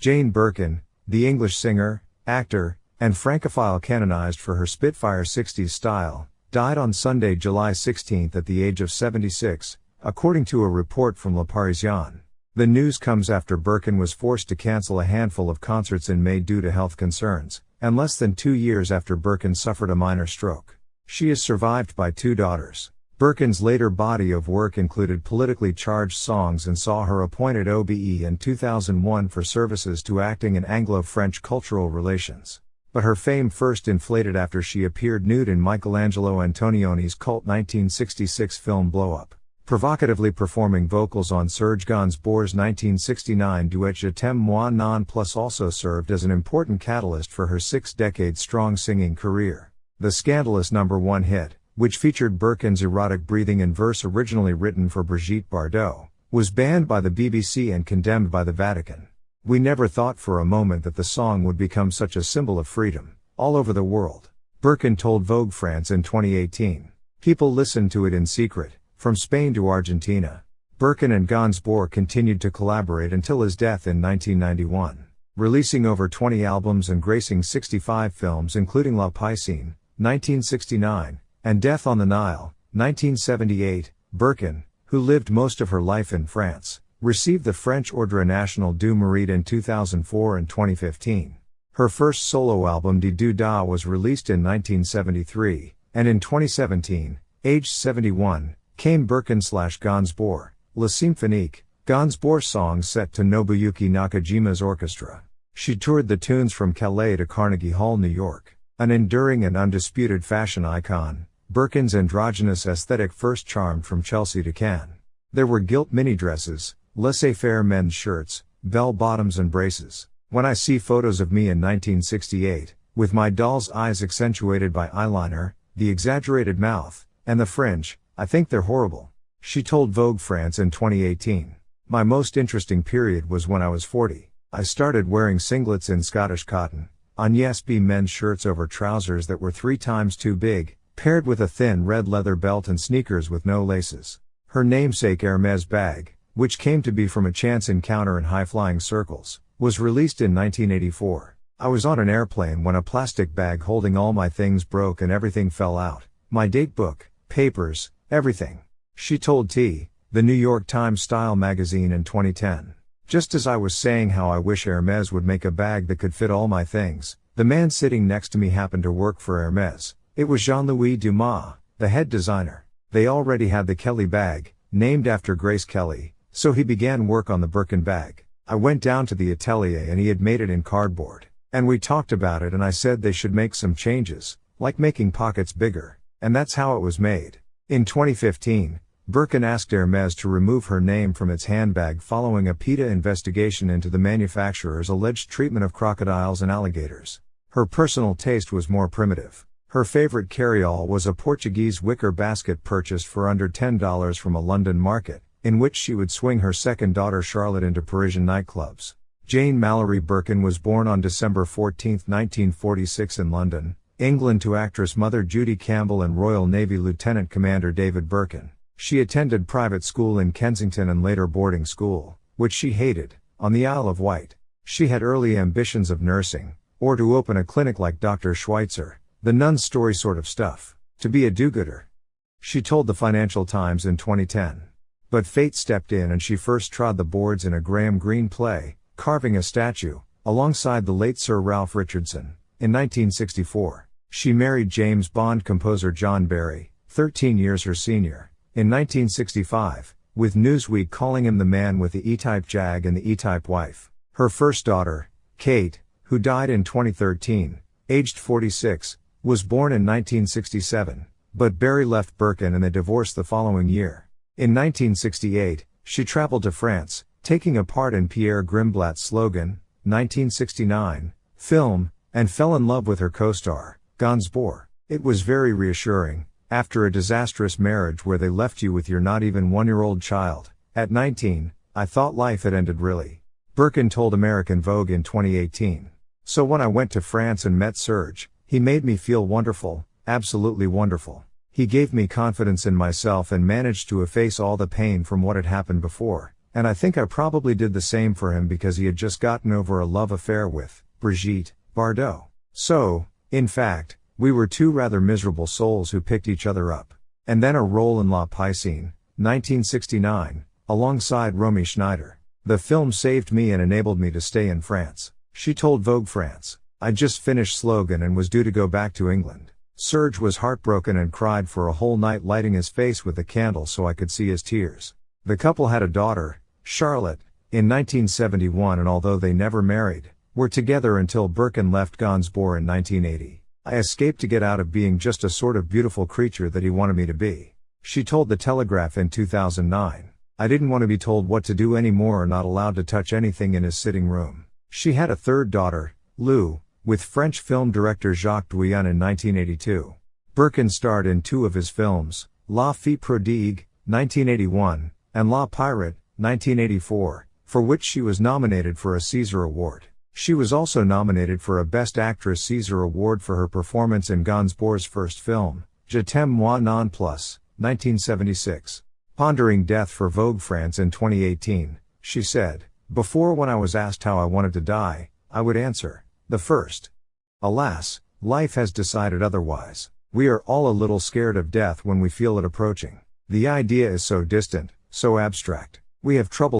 Jane Birkin, the English singer, actor, and Francophile canonized for her Spitfire 60s style, died on Sunday, July 16 at the age of 76, according to a report from Le Parisien. The news comes after Birkin was forced to cancel a handful of concerts in May due to health concerns, and less than 2 years after Birkin suffered a minor stroke. She is survived by 2 daughters. Birkin's later body of work included politically charged songs and saw her appointed OBE in 2001 for services to acting in Anglo-French cultural relations. But her fame first inflated after she appeared nude in Michelangelo Antonioni's cult 1966 film Blow Up, provocatively performing vocals on Serge Gainsbourg's 1969 duet Je t'aime moi non plus also served as an important catalyst for her 6-decade-strong singing career. The scandalous #1 hit, which featured Birkin's erotic breathing in verse originally written for Brigitte Bardot, was banned by the BBC and condemned by the Vatican. We never thought for a moment that the song would become such a symbol of freedom, all over the world. Birkin told Vogue France in 2018. People listened to it in secret, from Spain to Argentina. Birkin and Gainsbourg continued to collaborate until his death in 1991, releasing over 20 albums and gracing 65 films including La Piscine, 1969, and Death on the Nile, 1978. Birkin, who lived most of her life in France, received the French Ordre National du Mérite in 2004 and 2015. Her first solo album Di Doo Da was released in 1973, and in 2017, aged 71, came Birkin/Gainsbourg, La Symphonique, Gainsbourg songs set to Nobuyuki Nakajima's orchestra. She toured the tunes from Calais to Carnegie Hall, New York. An enduring and undisputed fashion icon, Birkin's androgynous aesthetic first charmed from Chelsea to Cannes. There were gilt mini dresses, laissez-faire men's shirts, bell-bottoms and braces. When I see photos of me in 1968, with my doll's eyes accentuated by eyeliner, the exaggerated mouth, and the fringe, I think they're horrible. She told Vogue France in 2018. My most interesting period was when I was 40. I started wearing singlets in Scottish cotton, Agnès B men's shirts over trousers that were 3 times too big, paired with a thin red leather belt and sneakers with no laces. Her namesake Hermès bag, which came to be from a chance encounter in high-flying circles, was released in 1984. I was on an airplane when a plastic bag holding all my things broke and everything fell out. My date book, papers, everything. She told the New York Times Style magazine in 2010. Just as I was saying how I wish Hermès would make a bag that could fit all my things, the man sitting next to me happened to work for Hermès. It was Jean-Louis Dumas, the head designer. They already had the Kelly bag, named after Grace Kelly, so he began work on the Birkin bag. I went down to the atelier and he had made it in cardboard. And we talked about it and I said they should make some changes, like making pockets bigger. And that's how it was made. In 2015, Birkin asked Hermès to remove her name from its handbag following a PETA investigation into the manufacturer's alleged treatment of crocodiles and alligators. Her personal taste was more primitive. Her favorite carry-all was a Portuguese wicker basket purchased for under $10 from a London market, in which she would swing her second daughter Charlotte into Parisian nightclubs. Jane Mallory Birkin was born on December 14, 1946 in London, England to actress mother Judy Campbell and Royal Navy Lieutenant Commander David Birkin. She attended private school in Kensington and later boarding school, which she hated, on the Isle of Wight. She had early ambitions of nursing, or to open a clinic like Dr. Schweitzer, the Nun's Story sort of stuff, to be a do-gooder. She told the Financial Times in 2010. But fate stepped in and she first trod the boards in a Graham Greene play, carving a statue, alongside the late Sir Ralph Richardson, in 1964. She married James Bond composer John Barry, 13 years her senior, in 1965, with Newsweek calling him the man with the E-type jag and the E-type wife. Her first daughter, Kate, who died in 2013, aged 46, was born in 1967, but Barry left Birkin and they divorced the following year. In 1968, she traveled to France, taking a part in Pierre Grimblatt's Slogan, 1969, film, and fell in love with her co-star, Gainsbourg. It was very reassuring, after a disastrous marriage where they left you with your not even 1-year-old child. At 19, I thought life had ended really. Birkin told American Vogue in 2018. So when I went to France and met Serge, he made me feel wonderful, absolutely wonderful. He gave me confidence in myself and managed to efface all the pain from what had happened before, And I think I probably did the same for him because he had just gotten over a love affair with Brigitte Bardot. So, in fact, we were two rather miserable souls who picked each other up. And then a role in La Piscine, 1969, alongside Romy Schneider. The film saved me and enabled me to stay in France. She told Vogue France. I'd just finished Slogan and was due to go back to England. Serge was heartbroken and cried for a whole night, lighting his face with a candle so I could see his tears. The couple had a daughter, Charlotte, in 1971, and although they never married, were together until Birkin left Gainsbourg in 1980. I escaped to get out of being just a sort of beautiful creature that he wanted me to be. She told The Telegraph in 2009. I didn't want to be told what to do anymore or not allowed to touch anything in his sitting room. She had a third daughter, Lou, with French film director Jacques Douillan in 1982. Birkin starred in two of his films, La Fille Prodigue, 1981, and La Pirate, 1984, for which she was nominated for a César Award. She was also nominated for a Best Actress César Award for her performance in Gainsbourg's first film, Je t'aime moi non plus, 1976. Pondering death for Vogue France in 2018, she said, "Before, when I was asked how I wanted to die, I would answer, the first. Alas, life has decided otherwise. We are all a little scared of death when we feel it approaching. The idea is so distant, so abstract. We have trouble